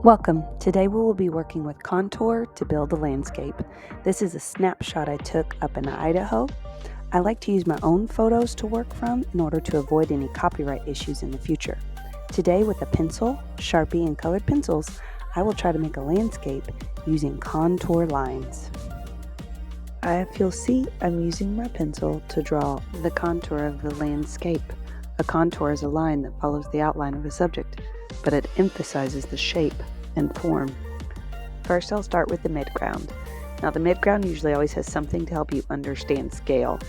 Welcome. Today we will be working with contour to build a landscape. This is a snapshot I took up in Idaho. I like to use my own photos to work from in order to avoid any copyright issues in the future. Today with a pencil, Sharpie, and colored pencils, I will try to make a landscape using contour lines. If you'll see, I'm using my pencil to draw the contour of the landscape. A contour is a line that follows the outline of a subject, but it emphasizes the shape and form. First, I'll start with the midground. Now, the midground usually always has something to help you understand scale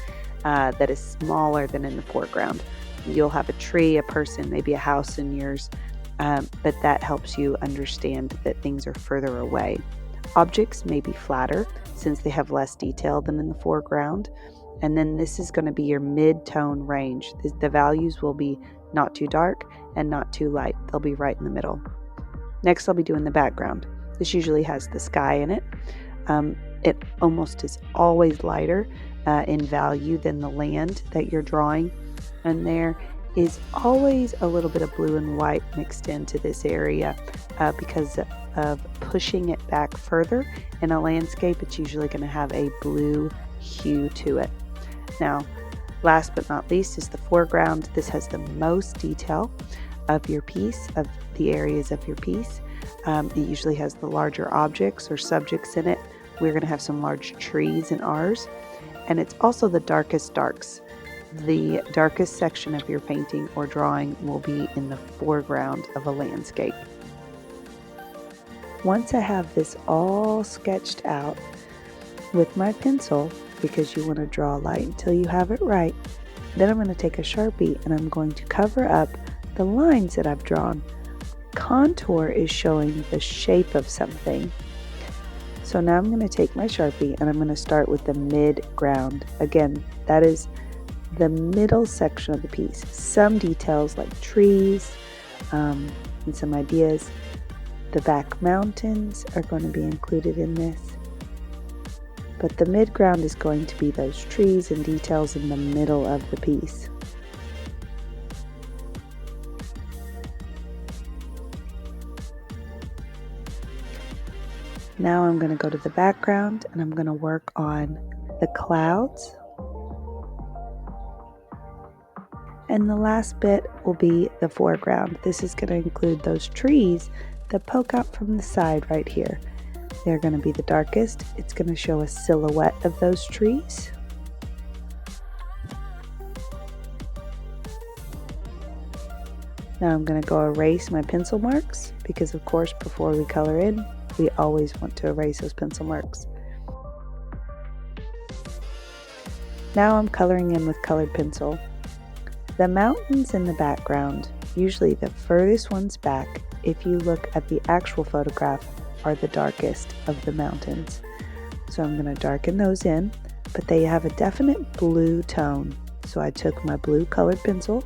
that is smaller than in the foreground. You'll have a tree, a person, maybe a house in yours, but that helps you understand that things are further away. Objects may be flatter since they have less detail than in the foreground. And then this is going to be your mid-tone range. The values will be not too dark and not too light. They'll be right in the middle. Next, I'll be doing the background. This usually has the sky in it. It almost is always lighter in value than the land that you're drawing. And there is always a little bit of blue and white mixed into this area because of pushing it back further. In a landscape, it's usually going to have a blue hue to it. Now, last but not least is the foreground. This has the most detail of your piece, of the areas of your piece. It usually has the larger objects or subjects in it. We're going to have some large trees in ours. And it's also the darkest darks. The darkest section of your painting or drawing will be in the foreground of a landscape. Once I have this all sketched out with my pencil, because you want to draw light until you have it right, then I'm going to take a Sharpie and I'm going to cover up the lines that I've drawn. Contour is showing the shape of something. So now I'm going to take my Sharpie and I'm going to start with the mid-ground. Again, that is the middle section of the piece. Some details like trees and some ideas. The back mountains are going to be included in this. But the midground is going to be those trees and details in the middle of the piece. Now I'm going to go to the background and I'm going to work on the clouds. And the last bit will be the foreground. This is going to include those trees that poke out from the side right here. They're going to be the darkest. It's going to show a silhouette of those trees. Now I'm going to go erase my pencil marks because, of course, before we color in, we always want to erase those pencil marks. Now I'm coloring in with colored pencil. The mountains in the background, usually the furthest ones back, if you look at the actual photograph, are the darkest of the mountains. So I'm going to darken those in, but they have a definite blue tone. So I took my blue colored pencil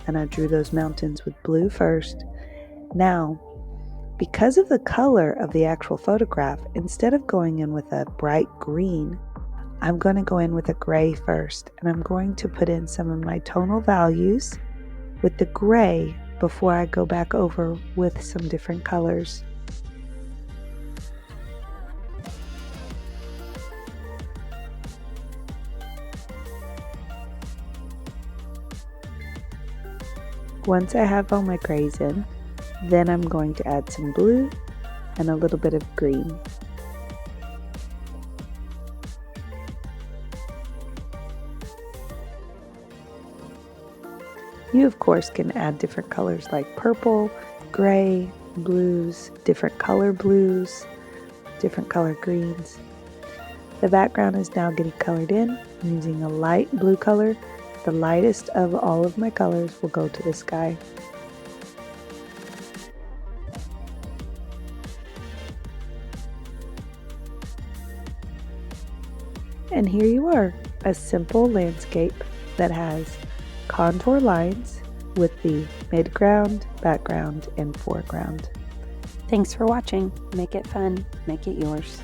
and I drew those mountains with blue first. Now, because of the color of the actual photograph, instead of going in with a bright green, I'm going to go in with a gray first, and I'm going to put in some of my tonal values with the gray before I go back over with some different colors. Once I have all my grays in, then I'm going to add some blue and a little bit of green. You, of course, can add different colors like purple, gray, blues, different color blues, different color greens. The background is now getting colored in. I'm using a light blue color. The lightest of all of my colors will go to the sky. And here you are, a simple landscape that has contour lines with the midground, background, and foreground. Thanks for watching. Make it fun. Make it yours.